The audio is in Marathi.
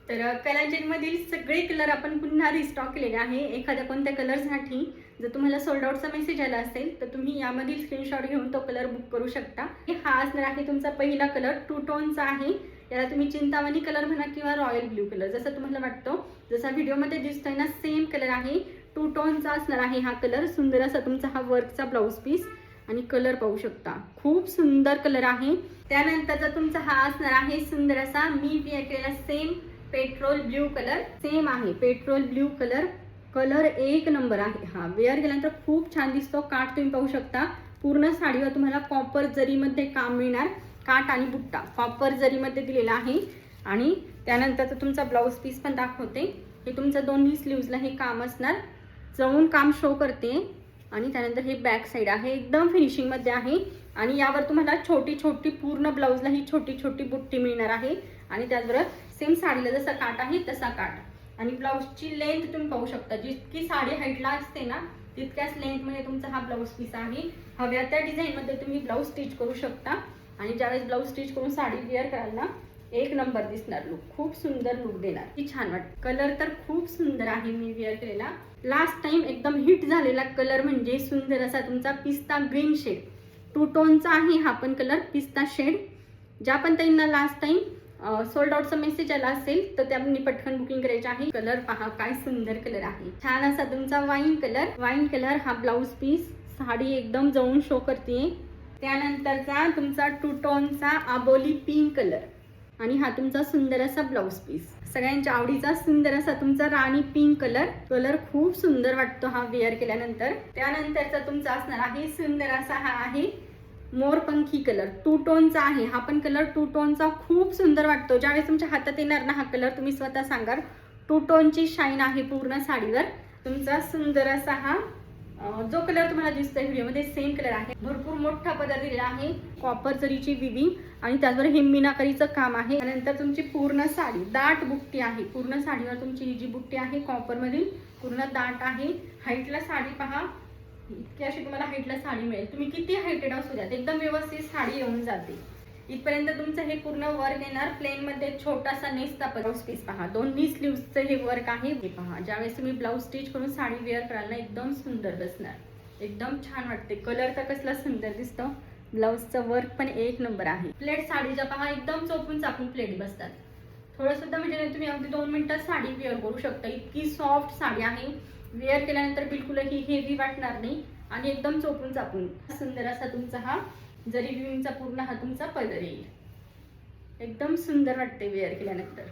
तर कलांजलीमधील सगळे कलर आपण पुन्हा रिस्टॉक केलेले आहे. एखाद्या कोणत्या कलरसाठी जर तुम्हाला सोल्ड आउटचा मेसेज आला असेल तर तुम्ही यामधील स्क्रीनशॉट घेऊन तो कलर बुक करू शकता. हा असणार आहे तुमचा पहिला कलर, टू टोनचा आहे. याला तुम्ही चिंतामणी कलर म्हणा किंवा रॉयल ब्ल्यू कलर, जसं तुम्हाला वाटतो. जसा व्हिडिओमध्ये दिसतोय ना सेम कलर आहे. टू टोनचा असणार आहे हा कलर. सुंदर असा तुमचा हा वर्कचा ब्लाऊज पीस आणि कलर पाहू शकता, खूप सुंदर कलर आहे. त्यानंतरचा तुमचा हा असणार आहे सुंदर असा मी वेअर केलेला same petrol blue colour. Same आहे पेट्रोल ब्ल्यू कलर. कलर एक नंबर आहे. हा वेअर केल्यानंतर खूप छान दिसतो. काठ तुम्ही पाहू शकता. पूर्ण साडीवर तुम्हाला कॉपर जरीमध्ये काम मिळणार. काठ आणि बुट्टा कॉपर जरीमध्ये दिलेला आहे. आणि त्यानंतरचा तुमचा ब्लाऊज पीस पण दाखवते. हे तुमचं दोन्ही स्लीव्जला हे काम असणार. जवळून काम शो करते. आणि त्यानंतर हे बॅक साईड आहे, एकदम फिनिशिंग मध्ये आहे. आणि यावर तुम्हाला छोटी छोटी पूर्ण ब्लाऊजला ही छोटी छोटी बुट्टी मिळणार आहे. आणि त्याचबरोबर सेम साडीला जसा काठ आहे तसा काठ. आणि ब्लाऊजची लेंथ तुम्ही पाहू शकता. जितकी साडी हाईटला असते ना तितक्याच लेंथ मध्ये तुमचा हा ब्लाऊज पीस आहे. हव्या त्या डिझाईन मध्ये तुम्ही ब्लाऊज स्टिच करू शकता. आणि ज्यावेळेस ब्लाऊज स्टिच करून साडी वेअर कराल ना एक नंबर दिसणार. लुक खूप सुंदर लुक देणार. की छान वाटत. कलर तर खूप सुंदर आहे मी वेअर केलेला. लास्ट टाइम एकदम हिट झालेला कलर म्हणजे सुंदर असा तुमचा पिस्ता ग्रीन शेड. टू टोनचा आहे हा पण कलर पिस्ता शेड. ज्या पण ताईंना लास्ट टाइम सोल्ड आउटचा मेसेज आला असेल तर त्यांनी पटकन बुकिंग करायची आहे. कलर पहा काय सुंदर कलर आहे. छान असा तुमचा वाईन कलर. वाईन कलर हा ब्लाऊज पीस. साडी एकदम जवळून शो करते. त्यानंतरचा तुमचा टू टोनचा आबोली पिंक कलर. आणि हा तुमचा सुंदर असा ब्लाऊज पीस. सगळ्यांच्या आवडीचा सुंदर असा तुमचा राणी पिंक कलर. कलर खूप सुंदर वाटतो हा वेअर केल्यानंतर. त्यानंतरचा तुमचा असणार आहे सुंदर असा हा आहे मोरपंखी कलर. टू टोनचा आहे हा पण कलर. टू टोनचा खूप सुंदर वाटतो. ज्यावेळेस तुमच्या हातात येणार ना हा कलर तुम्ही स्वतः सांगाल टू टोनची शाईन आहे पूर्ण साडीवर. तुमचा सुंदर असा हा जो कलर तुम्हाला दिसतोय व्हिडिओमध्ये सेम कलर आहे. भरपूर मोठा पदर दिलेला आहे. कॉपर जरीची विविंग आणि त्याचबरोबर हे मीनाकरीचं काम आहे. त्यानंतर तुमची पूर्ण साडी दाट बुट्टी आहे. पूर्ण साडीवर तुमची ही जी बुट्टी आहे कॉपर मधील पूर्ण दाट आहे. हाईटला साडी पहा इतकी अशी तुम्हाला हाईटला साडी मिळेल. तुम्ही किती हाईटेड असू द्यात एकदम व्यवस्थित साडी येऊन जाते. इथपर्यंत तुमचं हे पूर्ण वर्क येणार. प्लेन मध्ये छोटासा नेसचा ब्लाऊज पीस पहा. दोन्ही स्लीव्हचं हे वर्क आहे. हे पहा ज्यावेळेस तुम्ही ब्लाऊज स्टिच करून साडी वेअर कराल ना एकदम सुंदर दिसणार. एकदम छान वाटते. कलर तर कसला सुंदर दिसतो. ब्लाऊजचं वर्क पण एक नंबर आहे. प्लेट साडीच्या पहा एकदम चोपून चापून प्लेट बसतात. थोडं सुद्धा म्हणजे तुम्ही अगदी 2 मिनिटात साडी वेअर करू शकता. इतकी सॉफ्ट साडी आहे. वेअर केल्यानंतर बिलकुलही हेवी वाटणार नाही. आणि एकदम चोपून चापून सुंदर असा तुमचा हा जरी विविंगचा पूर्ण हा तुमचा पदर येईल. एकदम सुंदर वाटते वेअर केल्यानंतर.